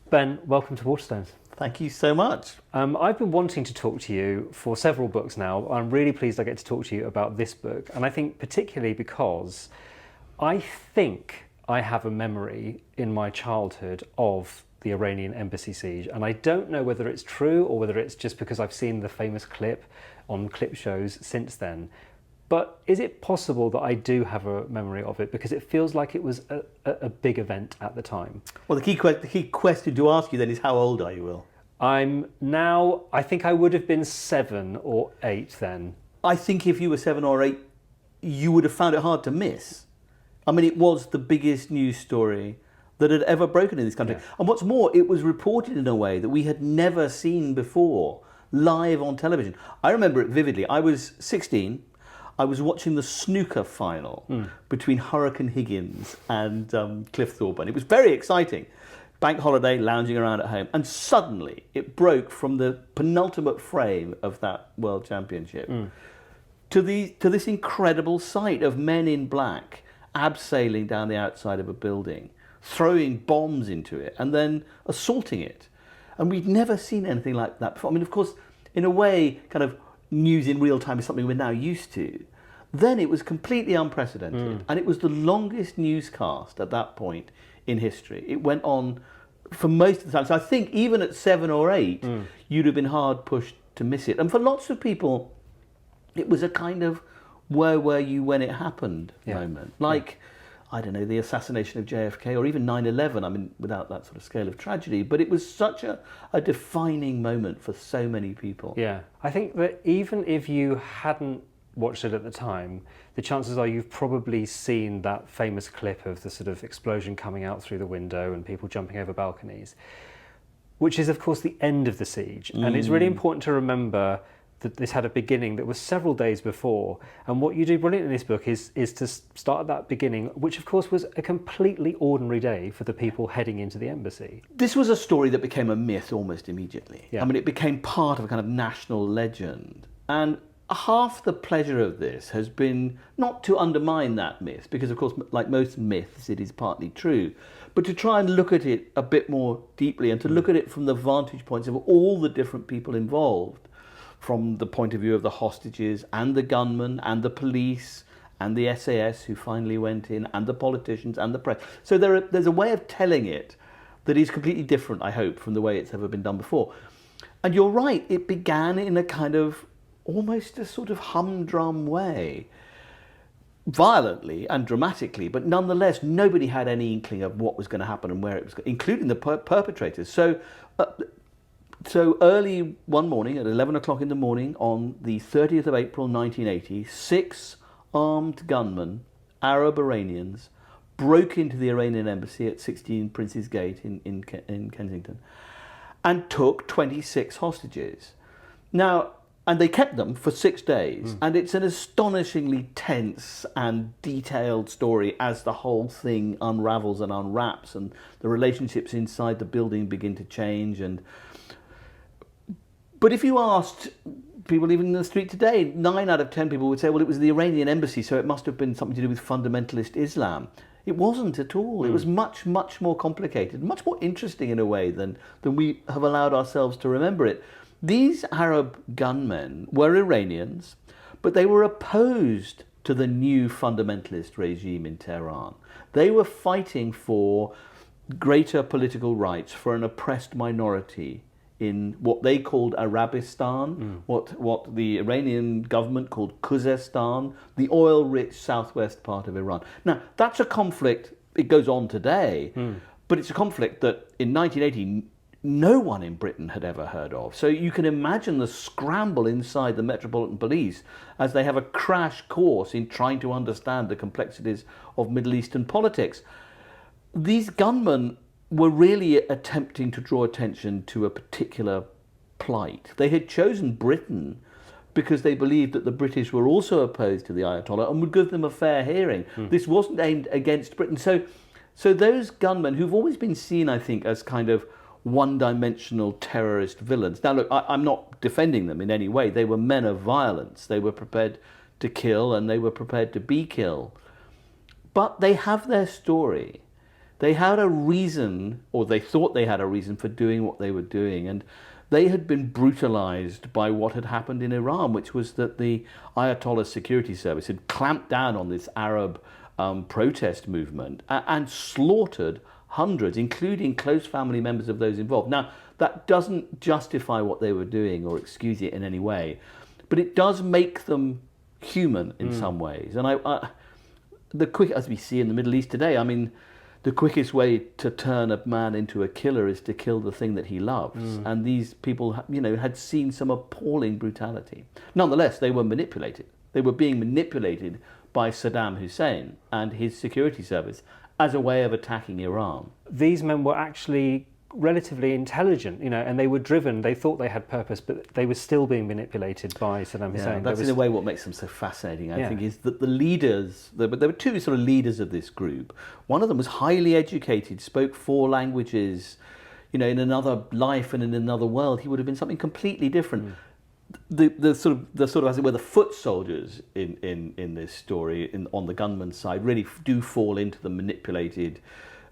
Ben, welcome to Waterstones. Thank you so much. I've been wanting to talk to you for several books now. I'm really pleased I get to talk to you about this book, and I think particularly because I think I have a memory in my childhood of the Iranian Embassy siege, and I don't know whether it's true or whether it's just because I've seen the famous clip on clip shows since then. But is it possible that I do have a memory of it, because it feels like it was a big event at the time? Well, the key question to ask you then is, how old are you, Will? I'm now, I think I would have been 7 or 8 then. I think if you were 7 or 8, you would have found it hard to miss. I mean, it was the biggest news story that had ever broken in this country. Yeah. And what's more, it was reported in a way that we had never seen before, live on television. I remember it vividly. I was 16. I was watching the snooker final between Hurricane Higgins and Cliff Thorburn. It was very exciting. Bank holiday, lounging around at home. And suddenly it broke from the penultimate frame of that World Championship to this incredible sight of men in black abseiling down the outside of a building, throwing bombs into it and then assaulting it. And we'd never seen anything like that before. I mean, of course, in a way, kind of news in real time is something we're now used to. Then it was completely unprecedented, and it was the longest newscast at that point in history. It went on for most of the time. So I think even at 7 or 8, you'd have been hard pushed to miss it. And for lots of people, it was a kind of where were you when it happened moment. Like, I don't know, the assassination of JFK or even 9/11, I mean, without that sort of scale of tragedy. But it was such a defining moment for so many people. Yeah, I think that even if you hadn't watched it at the time, the chances are you've probably seen that famous clip of the sort of explosion coming out through the window and people jumping over balconies, which is, of course, the end of the siege. And it's really important to remember that this had a beginning that was several days before. And what you do brilliant in this book is to start at that beginning, which of course was a completely ordinary day for the people heading into the embassy. This was a story that became a myth almost immediately. Yeah. I mean, it became part of a kind of national legend. And half the pleasure of this has been not to undermine that myth, because of course, like most myths, it is partly true, but to try and look at it a bit more deeply and to look at it from the vantage points of all the different people involved, from the point of view of the hostages and the gunmen and the police and the SAS who finally went in and the politicians and the press. So there's a way of telling it that is completely different, I hope, from the way it's ever been done before. And you're right, it began in a kind of almost a sort of humdrum way, violently and dramatically, but nonetheless nobody had any inkling of what was going to happen and where it was going, including the perpetrators. So early one morning at 11 o'clock in the morning on the 30th of April 1980, 6 armed gunmen, Arab Iranians, broke into the Iranian Embassy at 16 Prince's Gate in Kensington and took 26 hostages. Now, and they kept them for 6 days, and it's an astonishingly tense and detailed story as the whole thing unravels and unwraps and the relationships inside the building begin to change. But if you asked people living in the street today, 9 out of 10 people would say, well, it was the Iranian Embassy, so it must have been something to do with fundamentalist Islam. It wasn't at all. It was much, much more complicated, much more interesting in a way than we have allowed ourselves to remember it. These Arab gunmen were Iranians, but they were opposed to the new fundamentalist regime in Tehran. They were fighting for greater political rights for an oppressed minority in what they called Arabistan, what the Iranian government called Khuzestan, the oil-rich southwest part of Iran. Now, that's a conflict, it goes on today, but it's a conflict that in 1980, no one in Britain had ever heard of. So you can imagine the scramble inside the Metropolitan Police as they have a crash course in trying to understand the complexities of Middle Eastern politics. These gunmen were really attempting to draw attention to a particular plight. They had chosen Britain because they believed that the British were also opposed to the Ayatollah and would give them a fair hearing. This wasn't aimed against Britain. So those gunmen, who've always been seen, I think, as kind of one-dimensional terrorist villains. Now, look, I'm not defending them in any way. They were men of violence. They were prepared to kill and they were prepared to be killed. But they have their story. They had a reason, or they thought they had a reason for doing what they were doing. And they had been brutalized by what had happened in Iran, which was that the Ayatollah Security Service had clamped down on this Arab protest movement and slaughtered hundreds, including close family members of those involved. Now, that doesn't justify what they were doing or excuse it in any way, but it does make them human in some ways. And as we see in the Middle East today, I mean, the quickest way to turn a man into a killer is to kill the thing that he loves. And these people, had seen some appalling brutality. Nonetheless, they were manipulated. They were being manipulated by Saddam Hussein and his security service as a way of attacking Iran. These men were actually relatively intelligent, and they were driven. They thought they had purpose, but they were still being manipulated by Saddam Hussein. Yeah, that's in a way what makes them so fascinating, I think, is that the leaders, there were two sort of leaders of this group. One of them was highly educated, spoke 4 languages, in another life and in another world, he would have been something completely different. The sort of as it were, the foot soldiers in this story, on the gunman's side, really do fall into the manipulated,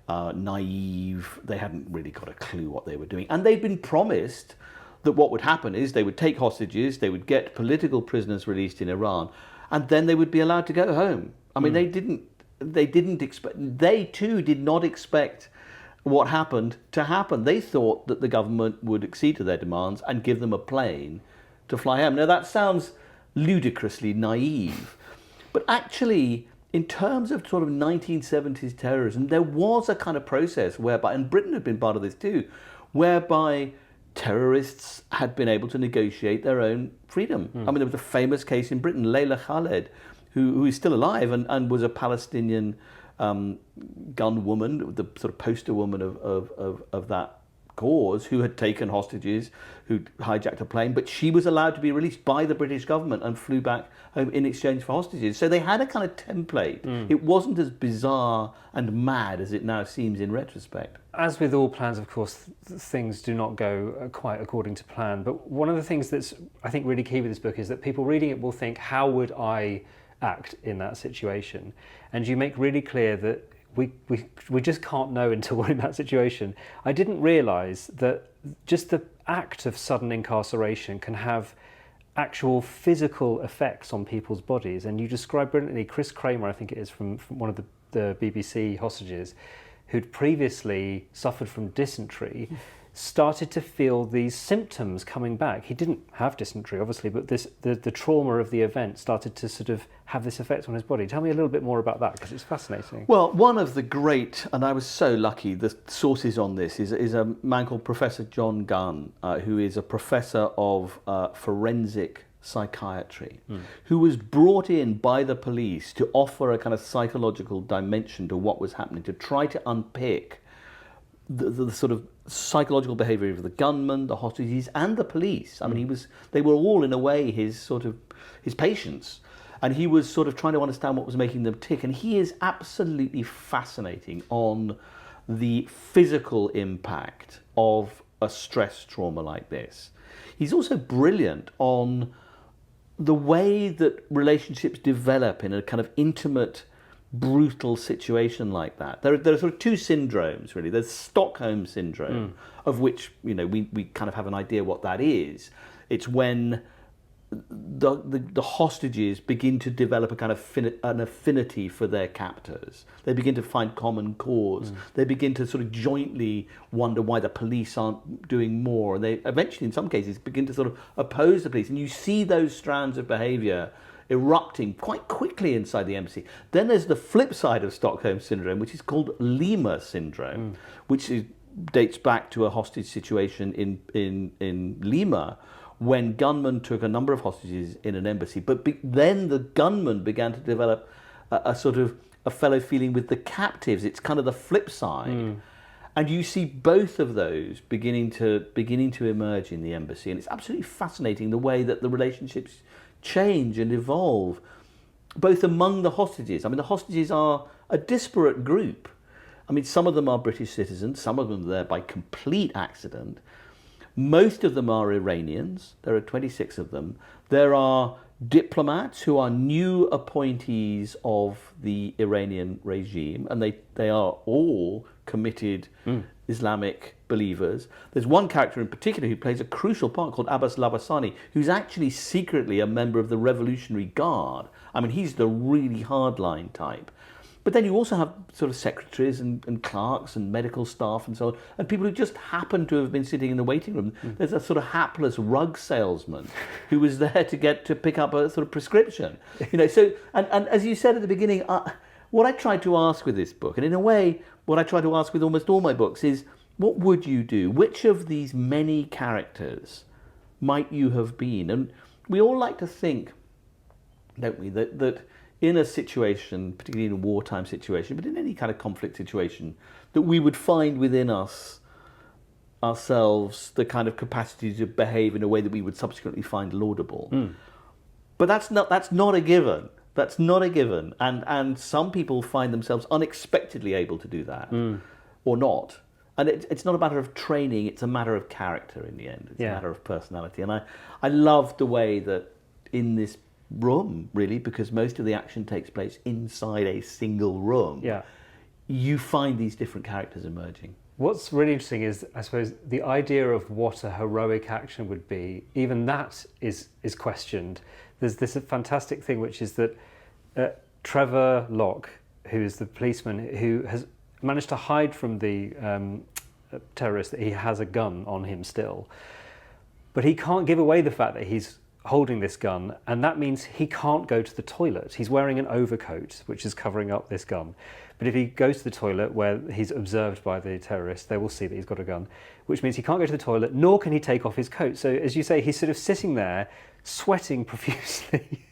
naive. They hadn't really got a clue what they were doing, and they'd been promised that what would happen is they would take hostages, they would get political prisoners released in Iran, and then they would be allowed to go home. I mean, they didn't expect. They too did not expect what happened to happen. They thought that the government would accede to their demands and give them a plane to fly home. Now that sounds ludicrously naive, but actually, in terms of sort of 1970s terrorism, there was a kind of process whereby, and Britain had been part of this too, whereby terrorists had been able to negotiate their own freedom. I mean, there was a famous case in Britain, Layla Khaled, who is still alive and was a Palestinian gun woman, the sort of poster woman of that cause, who had taken hostages, who hijacked a plane, but she was allowed to be released by the British government and flew back home in exchange for hostages. So they had a kind of template. It wasn't as bizarre and mad as it now seems in retrospect. As with all plans, of course, things do not go quite according to plan. But one of the things that's, I think, really key with this book is that people reading it will think, how would I act in that situation? And you make really clear that we just can't know until we're in that situation. I didn't realise that just the act of sudden incarceration can have actual physical effects on people's bodies. And you describe brilliantly Chris Kramer, I think it is, from one of the BBC hostages, who'd previously suffered from dysentery, started to feel these symptoms coming back. He didn't have dysentery, obviously, but the trauma of the event started to sort of have this effect on his body. Tell me a little bit more about that, because it's fascinating. Well, one of the great, and I was so lucky, the sources on this is a man called Professor John Gunn, who is a professor of forensic psychiatry, who was brought in by the police to offer a kind of psychological dimension to what was happening, to try to unpick the sort of psychological behaviour of the gunman, the hostages, and the police. I mean, they were all in a way his patients, and he was sort of trying to understand what was making them tick. And he is absolutely fascinating on the physical impact of a stress trauma like this. He's also brilliant on the way that relationships develop in a kind of intimate, brutal situation like that. There are sort of 2 syndromes, really. There's Stockholm syndrome, of which we kind of have an idea what that is. It's when the hostages begin to develop a kind of an affinity for their captors. They begin to find common cause. They begin to sort of jointly wonder why the police aren't doing more. And they eventually, in some cases, begin to sort of oppose the police. And you see those strands of behaviour erupting quite quickly inside the embassy. Then there's the flip side of Stockholm syndrome, which is called Lima syndrome, which dates back to a hostage situation in Lima, when gunmen took a number of hostages in an embassy. But then the gunmen began to develop a sort of a fellow feeling with the captives. It's kind of the flip side. And you see both of those beginning to emerge in the embassy. And it's absolutely fascinating the way that the relationships change and evolve, both among the hostages. I mean, the hostages are a disparate group. I mean, some of them are British citizens, some of them are there by complete accident. Most of them are Iranians. There are 26 of them. There are diplomats who are new appointees of the Iranian regime, and they are all committed Islamic believers. There's one character in particular who plays a crucial part called Abbas Labasani, who's actually secretly a member of the Revolutionary Guard. I mean, he's the really hardline type. But then you also have sort of secretaries and clerks and medical staff and so on, and people who just happen to have been sitting in the waiting room. There's a sort of hapless rug salesman who was there to pick up a sort of prescription. So and as you said at the beginning, what I tried to ask with this book, and in a way, what I try to ask with almost all my books, is what would you do? Which of these many characters might you have been? And we all like to think, don't we, that in a situation, particularly in a wartime situation, but in any kind of conflict situation, that we would find within ourselves the kind of capacity to behave in a way that we would subsequently find laudable. But that's not a given. That's not a given. And some people find themselves unexpectedly able to do that, or not. And it's not a matter of training, it's a matter of character in the end. It's a matter of personality. And I love the way that in this room, really, because most of the action takes place inside a single room, you find these different characters emerging. What's really interesting is, I suppose, the idea of what a heroic action would be, even that is questioned. There's this fantastic thing, which is that Trevor Lock, who is the policeman who has managed to hide from the terrorist, that he has a gun on him still, but he can't give away the fact that he's holding this gun, and that means he can't go to the toilet. He's wearing an overcoat which is covering up this gun, but if he goes to the toilet where he's observed by the terrorists, they will see that he's got a gun, which means he can't go to the toilet, nor can he take off his coat. So as you say, he's sort of sitting there sweating profusely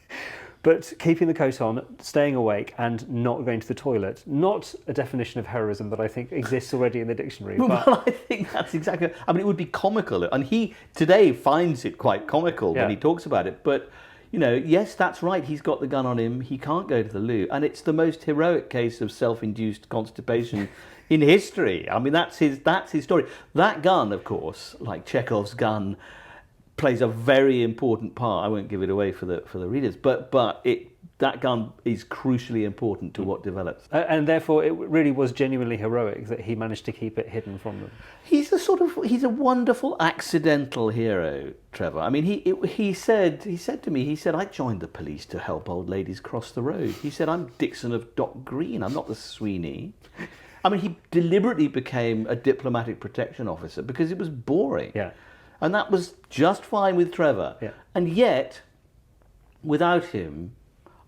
but keeping the coat on, staying awake, and not going to the toilet. Not a definition of heroism that I think exists already in the dictionary. Well, I think that's exactly... I mean, it would be comical, and he today finds it quite comical when he talks about it, but, yes, that's right, he's got the gun on him, he can't go to the loo, and it's the most heroic case of self-induced constipation in history. I mean, that's his story. That gun, of course, like Chekhov's gun, plays a very important part. I won't give it away for the readers, but that gun is crucially important to what develops. And therefore, it really was genuinely heroic that he managed to keep it hidden from them. He's a wonderful accidental hero, Trevor. I mean, he said to me, I joined the police to help old ladies cross the road. He said, I'm Dixon of Dock Green. I'm not the Sweeney. I mean, he deliberately became a diplomatic protection officer because it was boring. Yeah. And that was just fine with Trevor. Yeah. And yet, without him,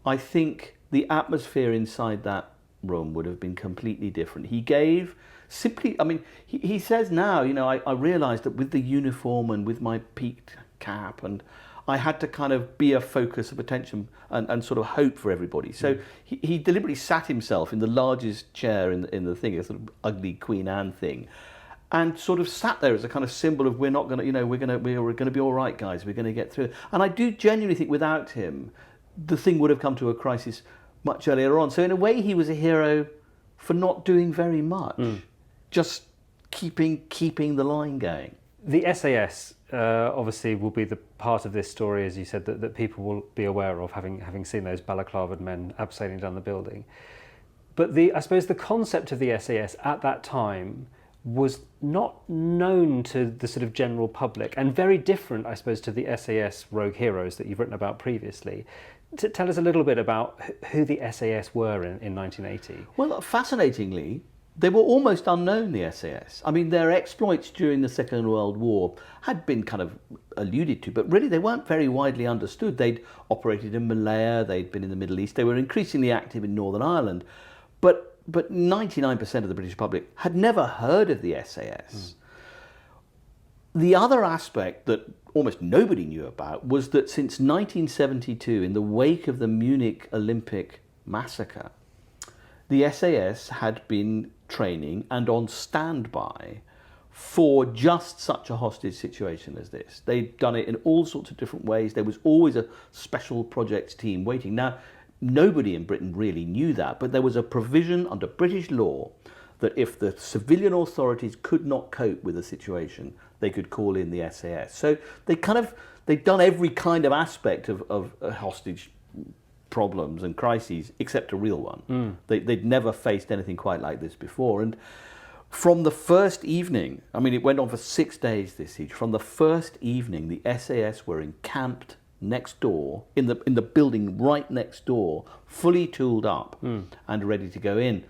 I think the atmosphere inside that room would have been completely different. He gave simply, I mean, he says now, I realised that with the uniform and with my peaked cap, and I had to kind of be a focus of attention and sort of hope for everybody. So he deliberately sat himself in the largest chair in the thing, a sort of ugly Queen Anne thing, and sort of sat there as a kind of symbol of we're not going to, we're going to be all right, guys. We're going to get through it. And I do genuinely think without him, the thing would have come to a crisis much earlier on. So in a way, he was a hero for not doing very much, just keeping the line going. The SAS obviously will be the part of this story, as you said, that people will be aware of, having seen those balaclavaed men abseiling down the building. But I suppose the concept of the SAS at that time was not known to the sort of general public, and very different, I suppose, to the SAS rogue heroes that you've written about previously. Tell us a little bit about who the SAS were in 1980. Well, fascinatingly, they were almost unknown, the SAS. I mean, their exploits during the Second World War had been kind of alluded to, but really they weren't very widely understood. They'd operated in Malaya, they'd been in the Middle East, they were increasingly active in Northern Ireland, but 99% of the British public had never heard of the SAS. The other aspect that almost nobody knew about was that since 1972, in the wake of the Munich Olympic massacre, the SAS had been training and on standby for just such a hostage situation as this. They'd done it in all sorts of different ways. There was always a special projects team waiting. Now, nobody in Britain really knew that, but there was a provision under British law that if the civilian authorities could not cope with a situation, they could call in the SAS. So they'd done every kind of aspect of hostage problems and crises except a real one. They'd never faced anything quite like this before. And From the first evening, I mean, it went on for 6 days, this siege. From the first evening, the SAS were encamped next door, in the building right next door, fully tooled up and ready to go in.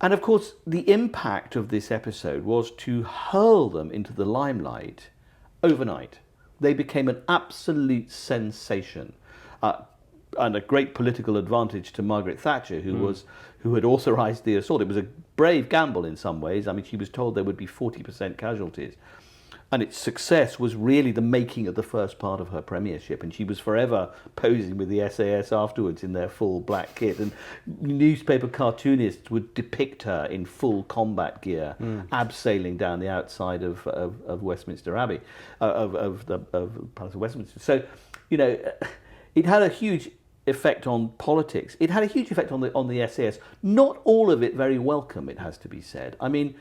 And of course, the impact of this episode was to hurl them into the limelight overnight. They became an absolute sensation. And a great political advantage to Margaret Thatcher, who had authorised the assault. It was a brave gamble in some ways. I mean, she was told there would be 40% casualties. And its success was really the making of the first part of her premiership. And she was forever posing with the SAS afterwards in their full black kit. And newspaper cartoonists would depict her in full combat gear, abseiling down the outside of Westminster Abbey, of the Palace of Westminster. So, you know, it had a huge effect on politics. It had a huge effect on the SAS. Not all of it very welcome, it has to be said. I mean,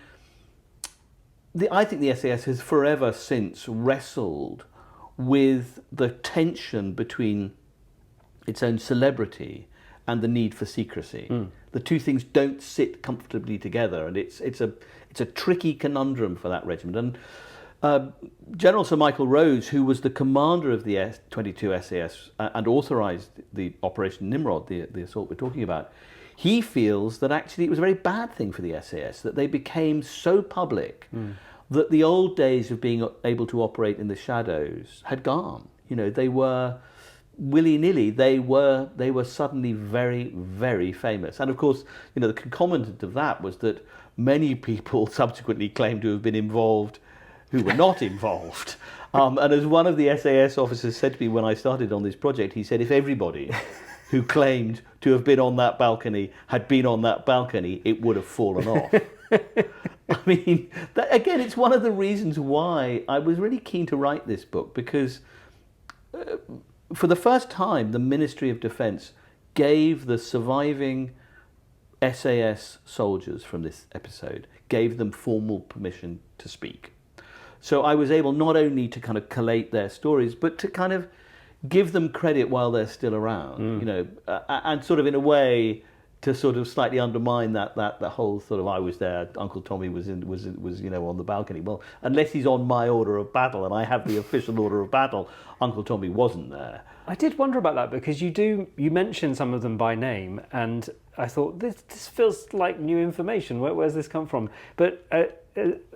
I think the SAS has forever since wrestled with the tension between its own celebrity and the need for secrecy. The two things don't sit comfortably together, and it's a tricky conundrum for that regiment. And General Sir Michael Rose, who was the commander of the 22 SAS and authorised the Operation Nimrod, the assault we're talking about, he feels that actually it was a very bad thing for the SAS, that they became so public that the old days of being able to operate in the shadows had gone. You know, they were willy-nilly, they were suddenly very, very famous. And of course, you know, the concomitant of that was that many people subsequently claimed to have been involved who were not involved. And as one of the SAS officers said to me when I started on this project, he said, if everybody who claimed to have been on that balcony had been on that balcony, it would have fallen off. I mean, again, it's one of the reasons why I was really keen to write this book, because for the first time, the Ministry of Defence gave the surviving SAS soldiers from this episode, gave them formal permission to speak. So I was able not only to kind of collate their stories, but to kind of give them credit while they're still around, you know, and sort of in a way to sort of slightly undermine that whole sort of I was there, Uncle Tommy was you know on the balcony. Well, unless he's on my order of battle and I have the official order of battle, Uncle Tommy wasn't there. I did wonder about that, because you mentioned some of them by name, and I thought this feels like new information. Where's this come from? But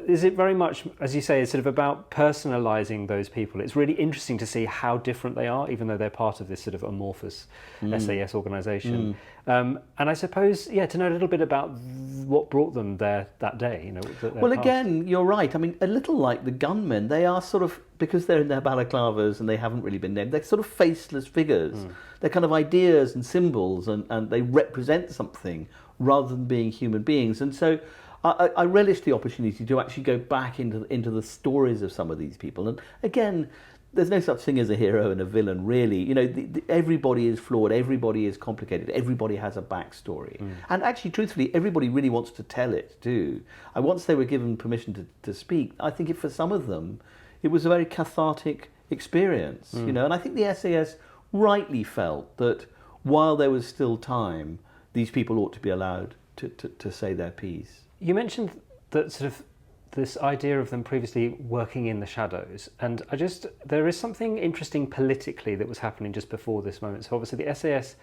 is it very much, as you say, it's sort of about personalising those people? It's really interesting to see how different they are, even though they're part of this sort of amorphous SAS organisation. And I suppose, to know a little bit about what brought them there that day. You know, well, again, you're right. I mean, a little like the gunmen, they are sort of, because they're in their balaclavas and they haven't really been named, they're sort of faceless figures. They're kind of ideas and symbols, and they represent something rather than being human beings. And so I relish the opportunity to actually go back into the stories of some of these people. And again, there's no such thing as a hero and a villain, really. You know, everybody is flawed, everybody is complicated, everybody has a backstory. And actually, truthfully, everybody really wants to tell it too. And once they were given permission to speak, I think for some of them, it was a very cathartic experience. You know, and I think the SAS rightly felt that while there was still time, these people ought to be allowed to say their piece. You mentioned that sort of this idea of them previously working in the shadows, and there is something interesting politically that was happening just before this moment. So obviously the SAS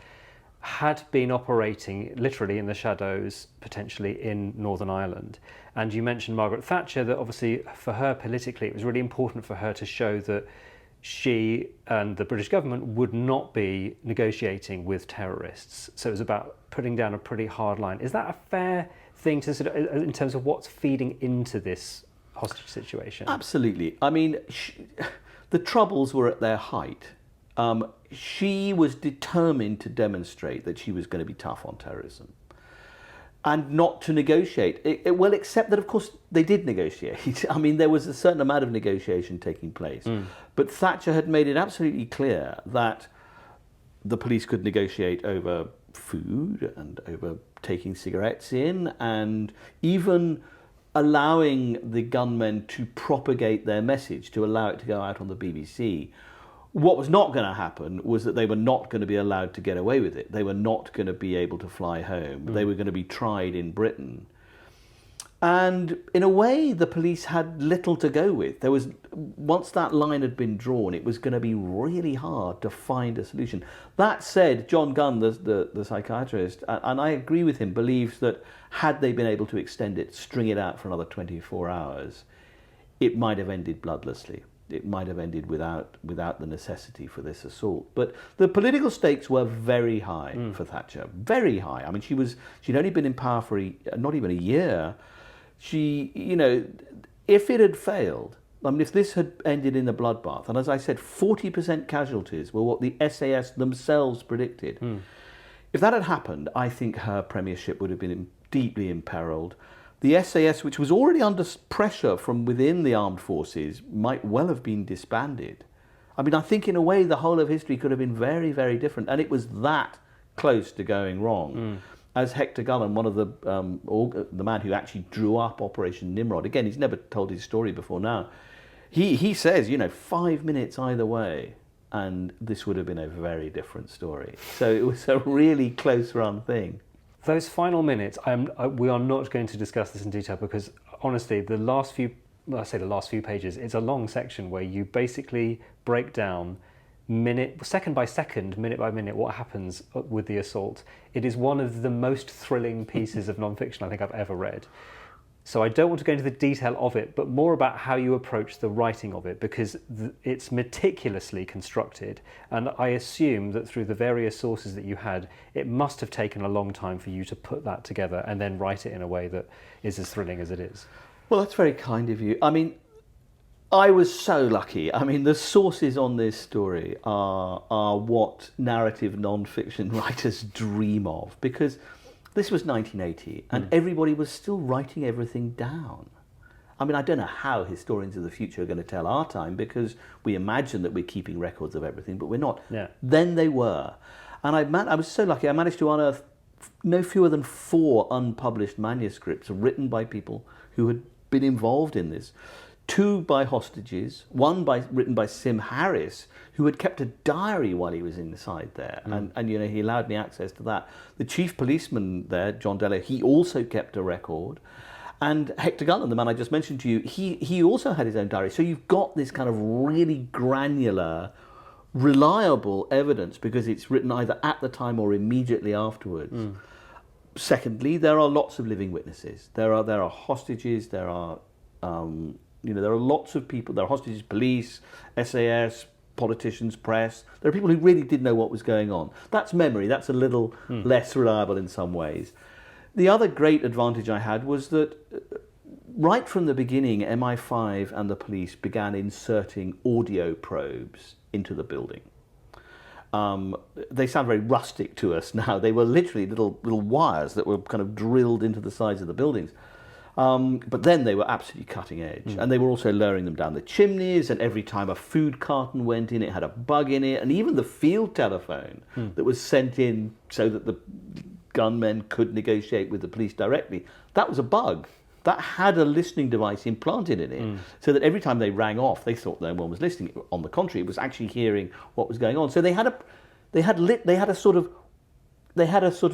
had been operating literally in the shadows, potentially in Northern Ireland. And you mentioned Margaret Thatcher, that obviously for her politically it was really important for her to show that she and the British government would not be negotiating with terrorists. So it was about putting down a pretty hard line. Is that a fair thing to sort of, in terms of what's feeding into this hostage situation? Absolutely. I mean, the Troubles were at their height. She was determined to demonstrate that she was going to be tough on terrorism and not to negotiate. Well, except that, of course, they did negotiate. I mean, there was a certain amount of negotiation taking place. But Thatcher had made it absolutely clear that the police could negotiate over food and over taking cigarettes in, and even allowing the gunmen to propagate their message, to allow it to go out on the BBC. What was not going to happen was that they were not going to be allowed to get away with it. They were not going to be able to fly home. They were going to be tried in Britain. And in a way, the police had little to go with. There was, once that line had been drawn, it was going to be really hard to find a solution. That said, John Gunn, the psychiatrist, and I agree with him, believes that had they been able to extend it, string it out for another 24 hours, it might have ended bloodlessly. It might have ended without the necessity for this assault. But the political stakes were very high for Thatcher, very high. I mean, she'd only been in power for not even a year. She, if it had failed, I mean, if this had ended in a bloodbath, and as I said, 40% casualties were what the SAS themselves predicted. If that had happened, I think her premiership would have been deeply imperiled. The SAS, which was already under pressure from within the armed forces, might well have been disbanded. I mean, I think in a way the whole of history could have been very, very different, and it was that close to going wrong. As Hector Gullen, one of the man who actually drew up Operation Nimrod, again, he's never told his story before now, he says, 5 minutes either way, and this would have been a very different story. So it was a really close run thing. Those final minutes, we are not going to discuss this in detail because, honestly, the last few pages, it's a long section where you basically break down second by second, minute by minute, what happens with the assault. It is one of the most thrilling pieces of non-fiction I think I've ever read. So I don't want to go into the detail of it, but more about how you approach the writing of it, because it's meticulously constructed. And I assume that through the various sources that you had, it must have taken a long time for you to put that together and then write it in a way that is as thrilling as it is. Well, that's very kind of you. I mean, I was so lucky. I mean, the sources on this story are what narrative non-fiction writers dream of, because this was 1980 and everybody was still writing everything down. I mean, I don't know how historians of the future are going to tell our time, because we imagine that we're keeping records of everything, but we're not. Yeah. Then they were. And I was so lucky, I managed to unearth no fewer than 4 unpublished manuscripts written by people who had been involved in this. 2 by hostages, 1 written by Sim Harris, who had kept a diary while he was inside there, and he allowed me access to that. The chief policeman there, John Dello, he also kept a record, and Hector Gullen, the man I just mentioned to you, he also had his own diary. So you've got this kind of really granular, reliable evidence because it's written either at the time or immediately afterwards. Secondly, there are lots of living witnesses. There are hostages. There are there are lots of people. There are hostages, police, SAS, politicians, press. There are people who really did know what was going on. That's memory. That's a little less reliable in some ways. The other great advantage I had was that right from the beginning, MI5 and the police began inserting audio probes into the building. They sound very rustic to us now. They were literally little wires that were kind of drilled into the sides of the buildings. But then they were absolutely cutting edge. And they were also lowering them down the chimneys, and every time a food carton went in, it had a bug in it. And even the field telephone that was sent in so that the gunmen could negotiate with the police directly, that was a bug. That had a listening device implanted in it, so that every time they rang off, they thought no one was listening. On the contrary, it was actually hearing what was going on. So they had a sort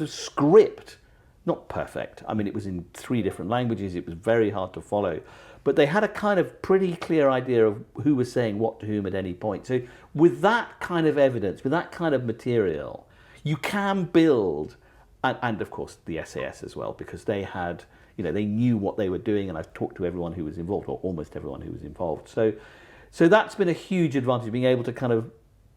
of script. Not perfect. I mean, it was in 3 different languages. It was very hard to follow. But they had a kind of pretty clear idea of who was saying what to whom at any point. So with that kind of evidence, with that kind of material, you can build, and of course the SAS as well, because they had, they knew what they were doing, and I've talked to everyone who was involved, or almost everyone who was involved. So that's been a huge advantage, being able to kind of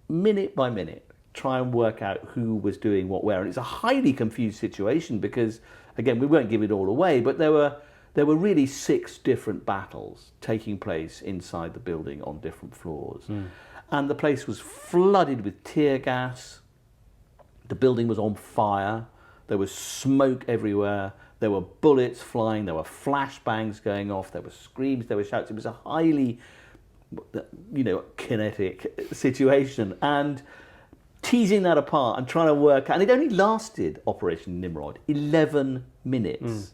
minute by minute try and work out who was doing what where. And it's a highly confused situation because, again, we won't give it all away, but there were really 6 different battles taking place inside the building on different floors. And the place was flooded with tear gas. The building was on fire. There was smoke everywhere. There were bullets flying. There were flashbangs going off. There were screams. There were shouts. It was a highly, kinetic situation. And teasing that apart and trying to work out, and it only lasted, Operation Nimrod, 11 minutes.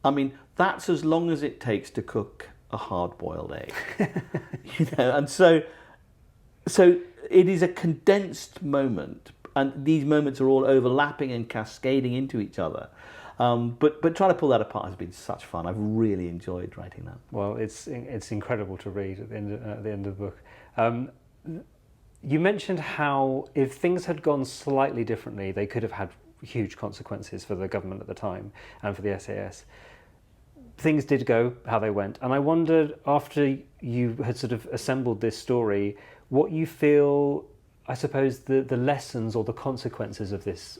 I mean, that's as long as it takes to cook a hard-boiled egg. And so it is a condensed moment, and these moments are all overlapping and cascading into each other. But trying to pull that apart has been such fun. I've really enjoyed writing that. Well, it's incredible to read at the end of the book. You mentioned how if things had gone slightly differently, they could have had huge consequences for the government at the time and for the SAS. Things did go how they went, and I wondered, after you had sort of assembled this story, what you feel, I suppose, the lessons or the consequences of this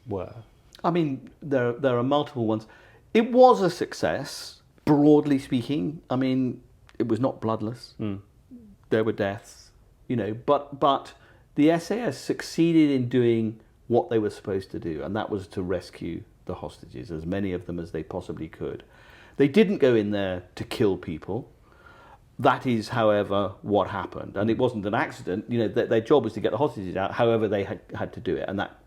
were. I mean, there are multiple ones. It was a success, broadly speaking. I mean, it was not bloodless. There were deaths, but the SAS succeeded in doing what they were supposed to do, and that was to rescue the hostages, as many of them as they possibly could. They didn't go in there to kill people. That is, however, what happened, and it wasn't an accident. Their job was to get the hostages out. However, they had to do it, and that,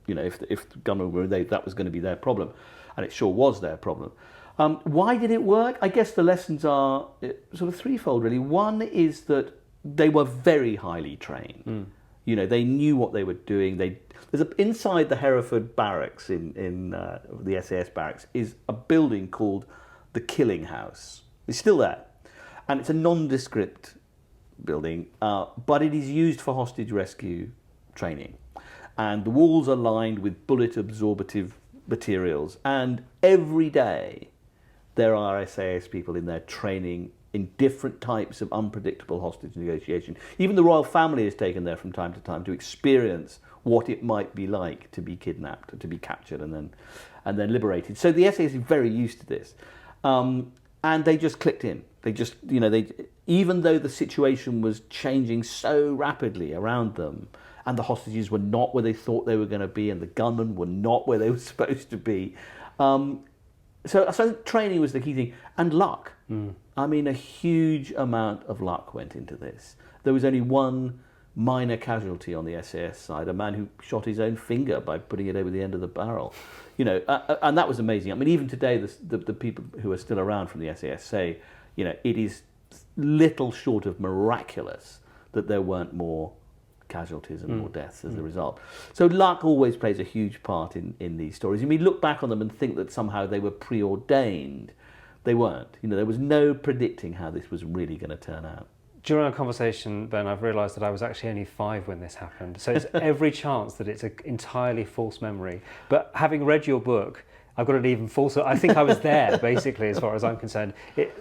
if the gunmen were there, that was going to be their problem, and it sure was their problem. Why did it work? I guess the lessons are sort of threefold, really. One is that they were very highly trained. They knew what they were doing. Inside the Hereford barracks in the SAS barracks is a building called the Killing House. It's still there, and it's a nondescript building, but it is used for hostage rescue training. And the walls are lined with bullet absorptive materials, and every day there are SAS people in there training in different types of unpredictable hostage negotiation. Even the royal family is taken there from time to time to experience what it might be like to be kidnapped, to be captured and then liberated. So the SAS is very used to this, and they just clicked in. They just, even though the situation was changing so rapidly around them, and the hostages were not where they thought they were going to be, and the gunmen were not where they were supposed to be. So training was the key thing, and luck. I mean, a huge amount of luck went into this. There was only one minor casualty on the SAS side, a man who shot his own finger by putting it over the end of the barrel. And that was amazing. I mean, even today, the people who are still around from the SAS say, it is little short of miraculous that there weren't more casualties and more deaths as a result. So luck always plays a huge part in these stories. And we look back on them and think that somehow they were preordained. They weren't. There was no predicting how this was really going to turn out. During our conversation, Ben, I've realised that I was actually only 5 when this happened. So it's every chance that it's an entirely false memory. But having read your book, I've got an even falser. I think I was there, basically, as far as I'm concerned.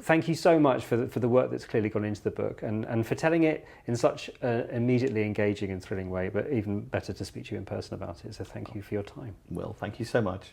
Thank you so much for the work that's clearly gone into the book and for telling it in such an immediately engaging and thrilling way, but even better to speak to you in person about it. So thank you for your time. Well, thank you so much.